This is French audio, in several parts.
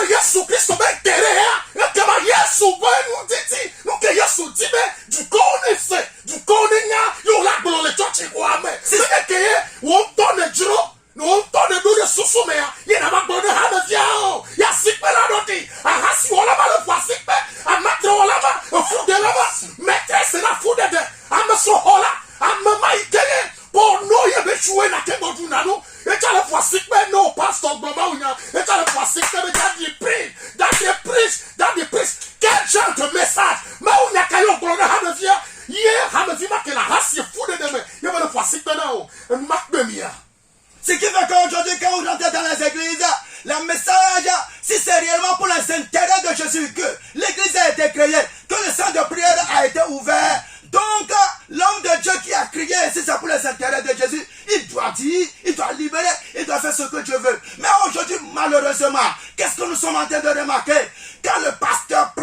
Yesu Christo ben tere ya kama Yesu ben nous dit nous que Yesu dit ben du connaisse du connanya yo la bolo le church kwa me c'est que on donne juro on donne do susu me ya na ba bolo ha na fiao ya sikpe la doti a hasi wala ba le kwa sikpe a matre wala ba fu de la ba maîtresse na fu de a so hola a mama ikele pour no ye be choué na tembo du nano et tu as le fois sikpe no pasteur global unya et tu as le fois sikpe dans des prises quel genre de message ma unya kayo global ha na fia ye ha na fi ma que la race fu de demain ye ba le fois sikpe na o mak be mia. Ce qui fait qu'aujourd'hui, quand vous entrez dans les églises, le message, si c'est réellement pour les intérêts de Jésus, que l'église a été créée, que le centre de prière a été ouvert, donc l'homme de Dieu qui a crié, si c'est pour les intérêts de Jésus, il doit dire, il doit libérer, il doit faire ce que Dieu veut. Mais aujourd'hui, malheureusement, qu'est-ce que nous sommes en train de remarquer? Quand le pasteur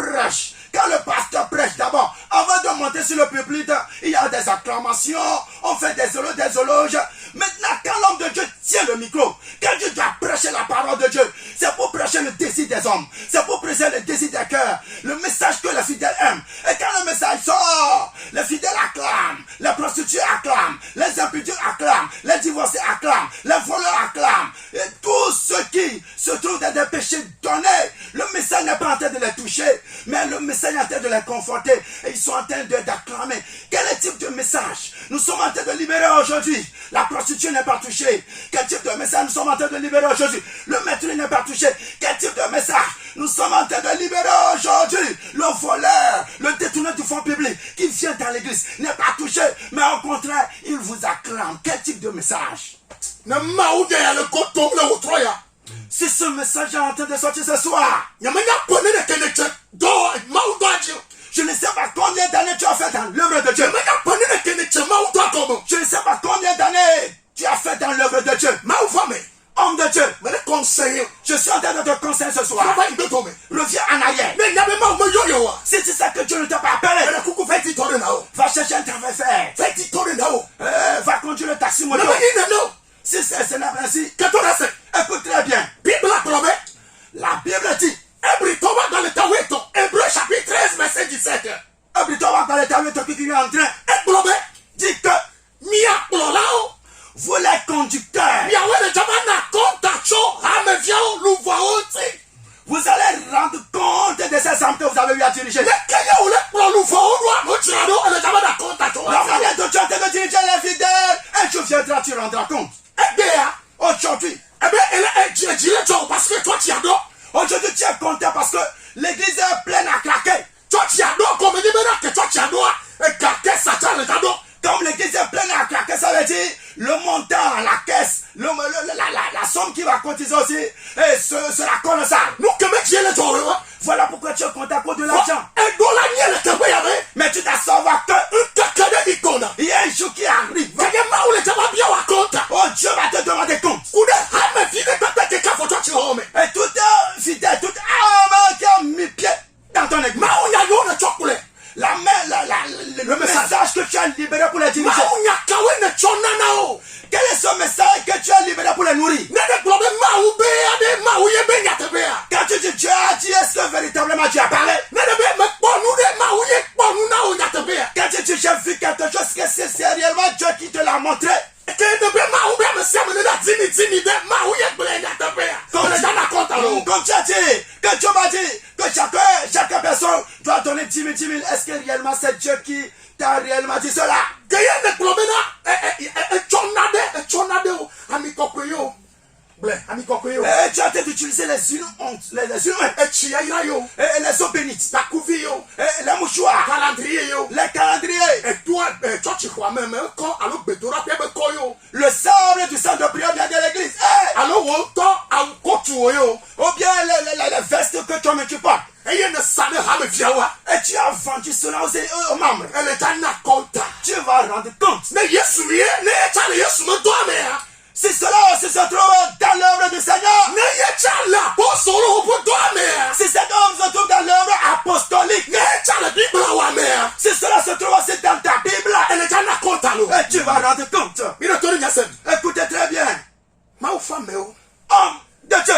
prêche, d'abord, avant de monter sur le public, il y a des acclamations, on fait des éloges. Maintenant, quand l'homme de Dieu tient le micro, quand Dieu doit prêcher la parole de Dieu, c'est pour prêcher le désir des hommes, c'est pour prêcher le désir des cœurs, le message que les fidèles aiment. Et quand le message sort, les fidèles acclament, les prostituées acclament, les impudents acclament, les divorcés acclament, les voleurs acclament, et tous ceux qui se trouvent dans des péchés donnés, le message n'est pas en train de les toucher, mais le message est en train de les conforter, et ils sont en train d'acclamer. Quel est le type de message nous sommes en train de libérer aujourd'hui? La prostituée n'est pas touchée. Quel type de message nous sommes en train de libérer aujourd'hui? Le maître n'est pas touché. Quel type de message nous sommes en train de libérer aujourd'hui? Le voleur, le détourneur du fonds public qui vient dans l'église n'est pas touché, mais au contraire, il vous acclame. Quel type de message? Si ce message est en train de sortir ce soir, je ne sais pas combien d'années tu as fait dans l'œuvre de Dieu. Je ne sais pas combien d'années tu as fait dans l'œuvre de Dieu. Homme de Dieu, je suis en train de te conseiller ce soir. Reviens en arrière. Si c'est ça que Dieu ne t'a pas appelé, va chercher un travail faire. Va conduire le taxi moto. Si c'est la ainsi, écoute très bien. La Bible dit, Hébreu chapitre 13, verset 17. Qui est en train, dit que vous les conducteurs, vous allez rendre compte de ces hommes que vous avez eu à diriger. La manière dont tu as de diriger les fidèles, un jour viendra, tu rendras compte. Aujourd'hui, parce que toi tu adores. Aujourd'hui tu es content parce que l'église est pleine à craquer. Toi tu adores comme que toi tu adores. Et craquer, Satan le adore. Comme l'église est pleine à craquer, ça veut dire le montant, la caisse, la somme qui va cotiser aussi, et sera colossale. Nous que les gens. Voilà pourquoi tu es content pour de l'argent. Mais tu dois savoir que il y a un jour qui arrive. Oh, Dieu va te demander compte. Et tout fidèle, tout âme qui a mis pied dans ton église. Le message que tu as libéré pour les diriger. Quel est ce message que tu as libéré pour les nourrir? Quand tu dis Dieu a dit, est-ce que véritablement Dieu a parlé? Quand tu dis j'ai vu quelque chose, que c'est réellement Dieu qui te l'a montré? Comme tu as dit, que Dieu m'a dit que chaque personne doit donner 10 000. Est-ce que réellement c'est Dieu qui t'a réellement dit cela? Et tu as été d'utiliser les humains, et les eaux bénites, et les mouchoirs, les calendriers, le sable du centre de prière de l'église, ou bien les vestes que toi-même tu portes. Et tu as vendu cela aux membres. Tu vas rendre compte. Si cela se trouve dans l'œuvre du Seigneur, si cet homme se trouve dans l'œuvre apostolique, si cela se trouve aussi dans ta Bible, et tu vas rendre compte. Écoutez très bien. Homme de Dieu,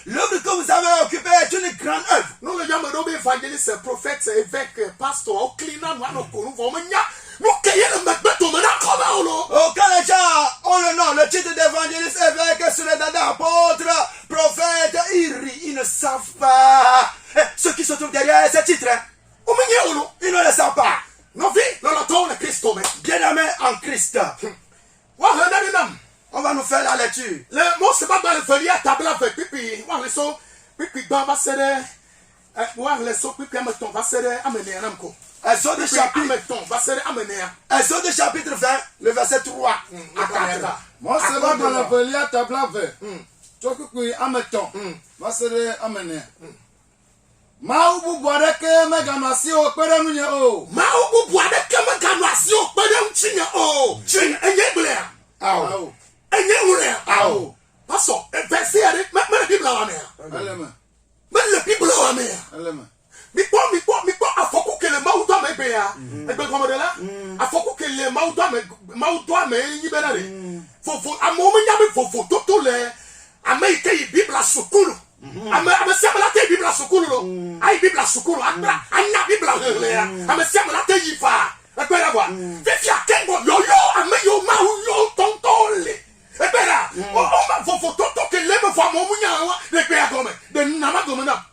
L'œuvre que vous avez occupée est une grande œuvre. Nous les gens me évangéliste, prophète, évêque, pasteur, au climat, nous allons nous cueillir le mec de maintenant comment Oh, quand les gens ont le nom, le titre d'évangéliste, évêque, sur les dada, apôtre, prophète, ils ne savent pas. Ceux qui se trouvent derrière ces titres, ils ne le savent pas. Bien-aimés en Christ. On va nous faire la lecture. Le mot c'est pas dans le feuillet à table avec pipi. Pipi dans va serrer. Pipi ameton va serrer amener un amco. Exode de chapitre. Ameton va serrer amener. Exode de chapitre 20, le verset 3 à 4. Moi c'est pas dans le feuillet à table avec. Chokuku ameton va serrer amener. Maubu boareke megamasi o pere munye o. Maubu boareke megamasi o pere mchinya o. Chin enye blea. Aw. Enye blea. Aw. Paso, verset ari, me le Bible wa me. Eleme. Me le Bible wa me. Eleme. Mi po afoku ke le maudo me be ya. Egbe komo de la. Afoku ke le maudo me yi be na re. Fofo amomo nya me fofo toto le Amerike yi Bible sukulu. Ame semela te Bible sukulu lo. Ai Bible sukulu akra. Anya Bible le ya. Ame semela te yi fa. Egbe la wa. Fifia kengo yo ame yo ma yo tontole. Egbe la. O ma fofo toto ke le me fo amomo nya wa. Egbe ya gome. De nama gome na.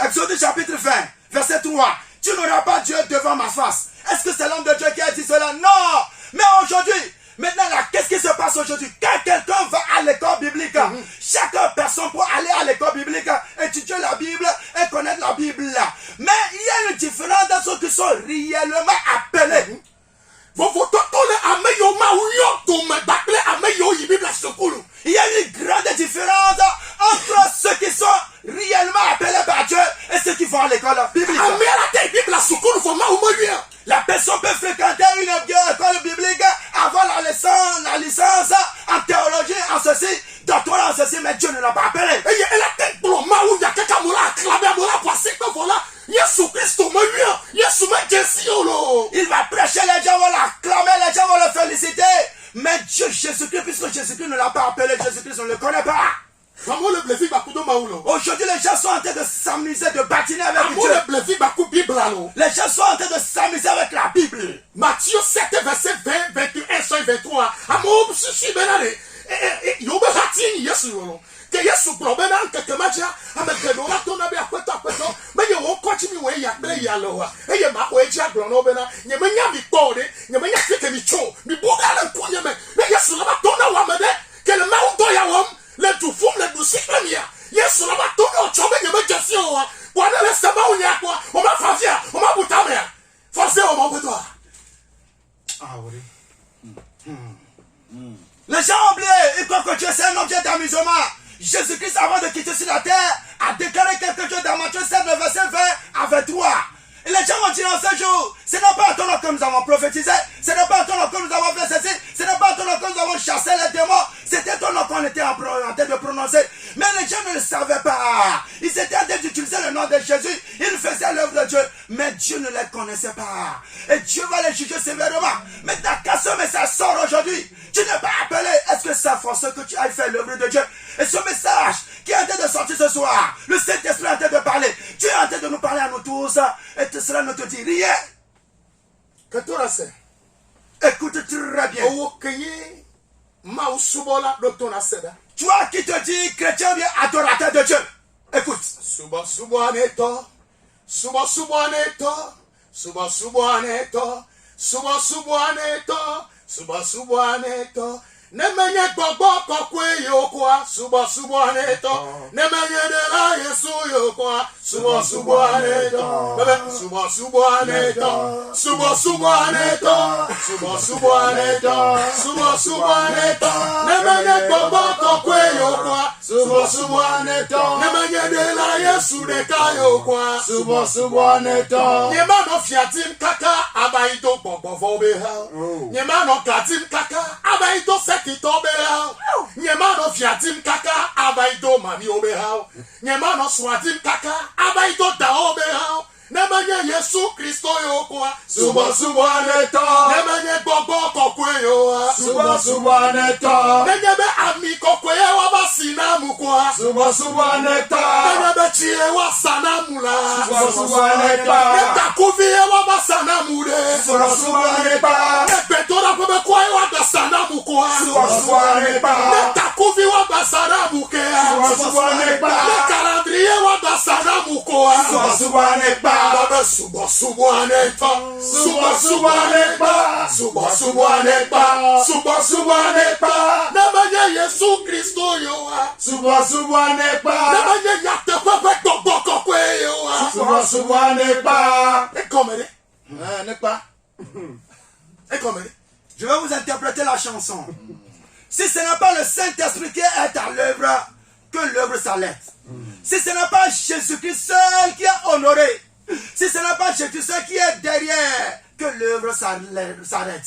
Exode chapitre 20, verset 3. Tu n'auras pas Dieu devant ma face. Est-ce que c'est l'homme de Dieu qui a dit cela? Non. Mais aujourd'hui, maintenant là, qu'est-ce qui se passe aujourd'hui? Quand quelqu'un va à l'école biblique, chaque personne peut aller à l'école biblique, étudier la Bible et connaître la Bible. Mais il y a une différence dans ceux qui sont réellement appelés. Il y a une grande différence entre ceux qui sont réellement appelés par Dieu et ceux qui vont à l'école biblique. La personne peut fréquenter une école biblique, avoir la licence en théologie, en ceci, doctorat en ceci, mais Dieu ne l'a pas appelé. Il va prêcher, les gens vont l'acclamer, les gens vont le féliciter. Mais Dieu, Jésus-Christ, puisque Jésus-Christ ne l'a pas appelé, Jésus-Christ, on ne le connaît pas. Aujourd'hui, les gens sont en train de s'amuser, de bâtiner avec Dieu. Les gens sont en train de s'amuser avec la Bible. Matthieu 7, verset 20, 21, 23. Amour, si benare. Yobe hati yesu yo. Que yesu problema nke maja amekelo la tona be akweto. Me ye wo kwachi mi we ya ple ya lo wa. Eye ma ko eji agro no be na. Nye me nya mi po de, nye me nya fike mi cho. Mi boga la kunye me. Me yesu la ba tona wa me de. Que le ma do ya wom. Le du fum le du siklemia. Yesu la ba tona o chobe nye me jesi o wa. Kwa le sema o nya kwa. O ma fafia, o ma butamea. Forcé o ma butoa. Ah oui. Les gens ont oublié, ils croient que Dieu c'est un objet d'amusement. Jésus-Christ, avant de quitter sur la terre, a déclaré quelque chose dans Matthieu 7, le verset 20 à 23. Et les gens vont dire en ce jour, ce n'est pas à ton nom que nous avons prophétisé, ce n'est pas à ton nom que nous avons fait ceci, ce n'est pas à ton nom que nous avons chassé les démons, c'était ton nom qu'on était en train de prononcer. Mais les gens ne le savaient pas. Ils étaient en train d'utiliser le nom de Jésus, ils faisaient l'œuvre de Dieu, mais Dieu ne les connaissait pas. Et Dieu va les juger sévèrement. Maintenant, quand ce message sort aujourd'hui, tu n'es pas appelé. Est-ce que c'est forcé que tu ailles faire l'œuvre de Dieu? Et ce message qui est en train de sortir ce soir, le Saint-Esprit est en train de parler. Dieu est en train de nous parler à nous tous. Et cela ne te dit rien. Que tu as fait? Écoute très bien. Toi qui te dis chrétien bien adorateur de Dieu. Écoute. Suba subaneto. Suba subaneto. Suba subaneto. Suba subaneto. Suba subaneto. Nemenye gbogbo kokwe yokwa. Suba subaneto. Nemenye de la yesu yokwa. Suba subaneto. Suba subaneto. Suba subaneto. Suba subaneto. Suba subaneto. Nemenye gbogbo kokwe yokwa. Suba subaneto. Nemenye de la yesu de kayokwa. Suba subaneto. Nyema no fiatim kaka abaito gbogbo fobe ha. Nyema no katim kaka abaito sekito be ha. Nyema no fiatim kaka abaito mami obe ha. Nyema no swatim kaka abaito da obe ha. Nemanye Yesu Kristo yo kwa. Suba suba neto. Nemanye gogo kokwe yo. Suba suba neto. Nenyebe ami kokwe wa basina mukwa. Suba suba neto. Nenyebe chie wa sana mula. Suba suba neto. Netakuvi wa basana mude. Suba suba neto. Nepetora kwebe kwa wa basana mukwa. Suba suba neto. Netakuvi wa basana mukea. Suba suba neto. Nekalandrie wa basana mukwa. Suba suba neto. Baba suba suba neto. Suba suba neto. Suba suba neto. Suba suba neto. Nemanye Yesu Kristo yo. Suba suba neto. Nemanye yate kwebe gogo kokwe yo. Suba suba neto. Ekomere. N'est pas. Ekomere. Je vais vous interpréter la chanson. Si ce n'est pas le Saint-Esprit qui est à l'œuvre, que l'œuvre s'arrête. Si ce n'est pas Jésus-Christ seul qui est honoré, si ce n'est pas Jésus seul qui est derrière, que l'œuvre s'arrête.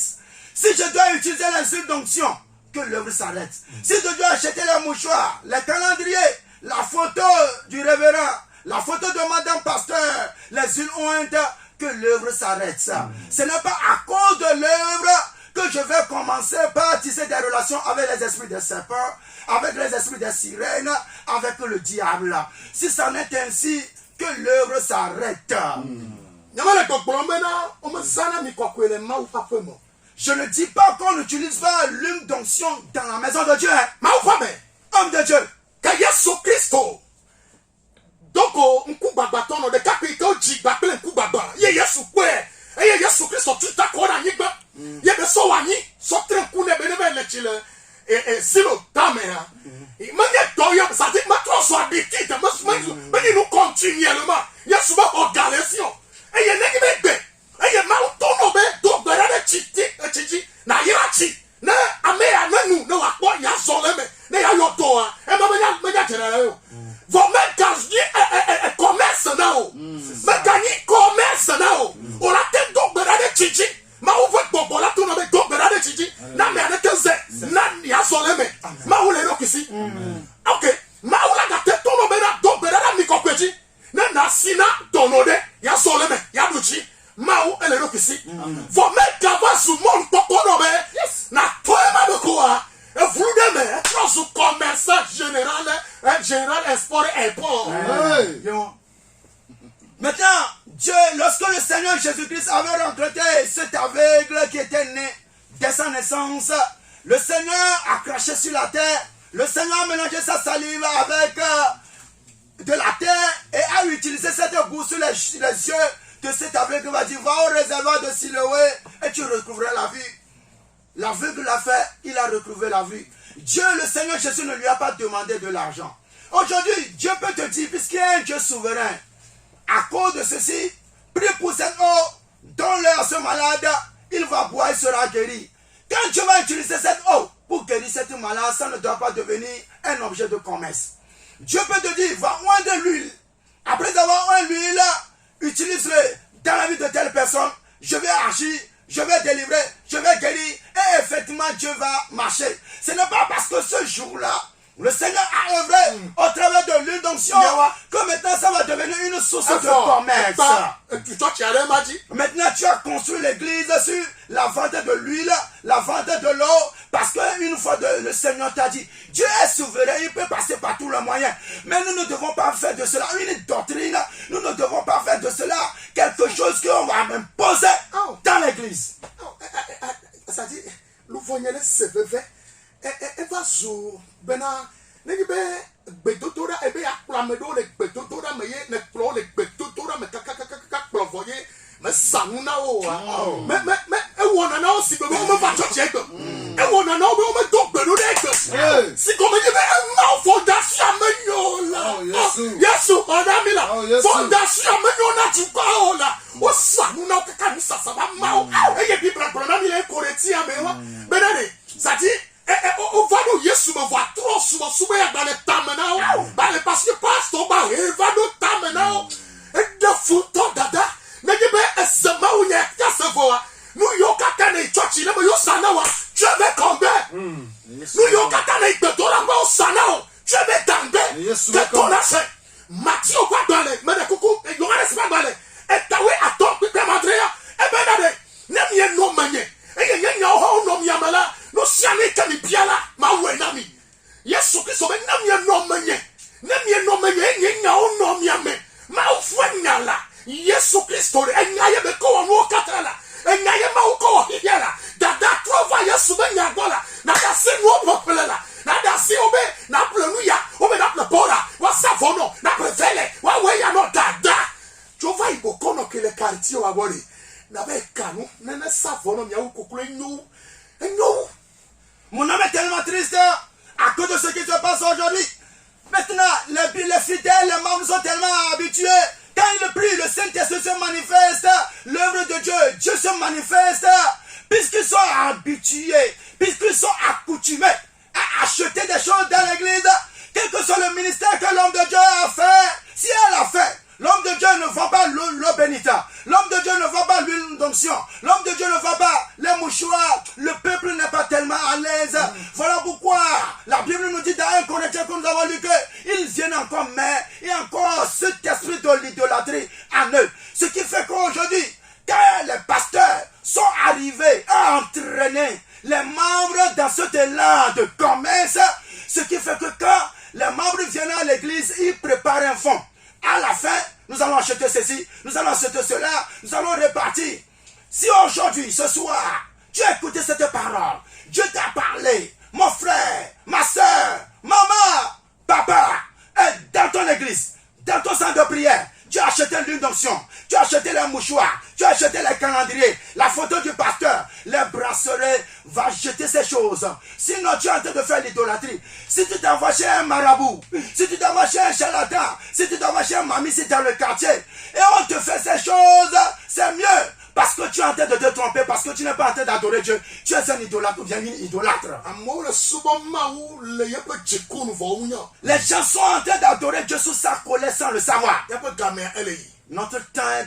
Si je dois utiliser les huiles d'onction, que l'œuvre s'arrête. Si je dois acheter les mouchoirs, les calendriers, la photo du révérend, la photo de Madame Pasteur, les huiles ointes, que l'œuvre s'arrête. Ce n'est pas à cause de l'œuvre que je vais commencer par tisser des relations avec les esprits des serpents, avec les esprits des sirènes, avec le diable. Si ça n'est ainsi, que l'œuvre s'arrête. Je ne dis pas qu'on n'utilise pas l'huile d'onction dans la maison de Dieu. Homme de Dieu. Donc, on de capito jigbaple nkubaba. Ye Yesu kwe. Ye Yesu Kristo tuta kona nyigba. Ye be so wani, so trenkune benebe lechile. Silo tame ha. Manye doyo sa dit matro so abikite, mais nous continuellement. Yesu ba organisation. Ye negi be. Ye ma tono be do bera de chiti, na yirachi. Na ameya nanu na wakpo ya zoleme. Na ya yodoa. E ma menya general yo. Vos mecs commerce now. Mécanique commerce now. On a tête d'obéra de chichi. Ma ouvre pour la tourne avec d'obéra de chichi. Na me avec un na ya soleme. Ma ou les rocs ici. Ok. Ma ou la tête tourne obéra d'obéra de mikopeji. Na sina tonode ya soleme ya duchi. Ma ou les rocs ici. Vos mecs avant sous mon poponobe. Na toi ma de quoi. Et vous demain, notre commerce général export et import. Maintenant, Dieu, lorsque le Seigneur Jésus-Christ avait rencontré cet aveugle qui était né dès sa naissance, le Seigneur a craché sur la terre, le Seigneur a mélangé sa salive avec de la terre et a utilisé cette boue sur les yeux de cet aveugle. Il va dire, va au réservoir de Siloé et tu retrouveras la vie. L'aveugle l'a fait, il a retrouvé la vue. Dieu, le Seigneur Jésus, ne lui a pas demandé de l'argent. Aujourd'hui, Dieu peut te dire, puisqu'il y a un Dieu souverain, à cause de ceci, prie pour cette eau, donne-le à ce malade, il va boire, il sera guéri. Quand Dieu va utiliser cette eau pour guérir cette malade, ça ne doit pas devenir un objet de commerce. Dieu peut te dire, va oindre de l'huile. Après avoir oint l'huile, utilise-le dans la vie de telle personne. Je vais agir. Je vais délivrer, je vais guérir, et effectivement Dieu va marcher. Ce n'est pas parce que ce jour-là, le Seigneur a œuvré au travers de l'huile d'onction que maintenant ça va devenir une source de commerce. Maintenant tu as construit l'église sur la vente de l'huile, la vente de l'eau, parce qu'une fois le Seigneur t'a dit, Dieu est souverain, il peut passer par tous les moyens. Mais nous ne devons pas faire de cela une doctrine, nous ne devons pas faire de cela quelque chose qu'on va m'imposer dans l'église. C'est-à-dire, nous voyons les CVV, et va sur Bena, Negibe, Bedotora, et bien, la médo, les Bedotora, mais les plo, les Bedotora, mais voyez, mais ça nous n'a mais, on a aussi, mais on va chercher, et on a mais donc, si comme il y avait un fondation, yes, on a mis là, fondation, on a du pas là, oh, ça nous n'a pas ça va mal, et puis, on a mis les Corétiens, mais, ça dit, on va nous yesu me voir trop souvent dans les tamenao parce que pasteur va nous tamenao et de fouton dada mais il se maou y a se voit nous yo kakane church le yo sanawa tu veux combien nous yo kakane betora ba sanao tu veux tambe que ton ase Matthieu va dans les mais coucou yo reste pas dans les et we atɔ kpekpe madrea ebe na de ne mie no manye eye nya ho no miamala no sia ne ka ni biala ma we na mi Yesu Kristo be na mie no manye eye nya ho no miame ma fu nyala Yesu Kristo enya ye be ko no katala enya ye ma ko hiela da trova Yesu be nya gola na da se no populela na da se obe na plenuya obe na plepora wa savono na prevele wa we ya no da Jova ibo kono ke le quartier wa wori na be kanu na na savono mia ukokule enyo Mon âme est tellement triste à cause de ce qui se passe aujourd'hui. Maintenant, les fidèles, les membres sont tellement habitués. Quand ils prient, le Saint-Esprit se manifeste. L'œuvre de Dieu se manifeste. Puisqu'ils sont habitués, puisqu'ils sont accoutumés à acheter des choses dans l'église, quel que soit le ministère que l'homme de Dieu a fait, si elle a fait, l'homme de Dieu ne vend pas l'eau bénite. L'homme de Dieu ne vend pas l'huile d'onction. L'homme de Dieu ne vend pas les mouchoirs. Le peuple n'est pas tellement à l'aise. Voilà pourquoi la Bible nous dit dans 1 Corinthiens que nous avons lu qu'ils viennent encore, mais il y a encore cet esprit de l'idolâtrie en eux. Ce qui fait qu'aujourd'hui, quand les pasteurs sont arrivés à entraîner les membres dans cet élan de commerce, ce qui fait que quand les membres viennent à l'église, ils préparent un fonds. À la fin, nous allons acheter ceci, nous allons acheter cela, nous allons répartir. Si aujourd'hui, ce soir, tu as écouté cette parole, Dieu t'a parlé, mon frère, ma soeur, maman, papa, et dans ton église, dans ton centre de prière, tu as acheté l'huile d'onction, tu as acheté les mouchoirs, tu as acheté les calendriers, la photo du pasteur, les bracelets, va jeter ces choses. Sinon, tu es en train de faire l'idolâtrie. Si tu t'envoies chez un marabout, si tu t'envoies chez un charlatan, si tu t'envoies chez un mamie, si dans le quartier, et on te fait ces choses, c'est mieux. Parce que tu es en train de te tromper, parce que tu n'es pas en train d'adorer Dieu. Tu es un idolâtre ou bien une idolâtre. Les gens sont en train d'adorer Dieu sous sa colère sans le savoir. Notre temps est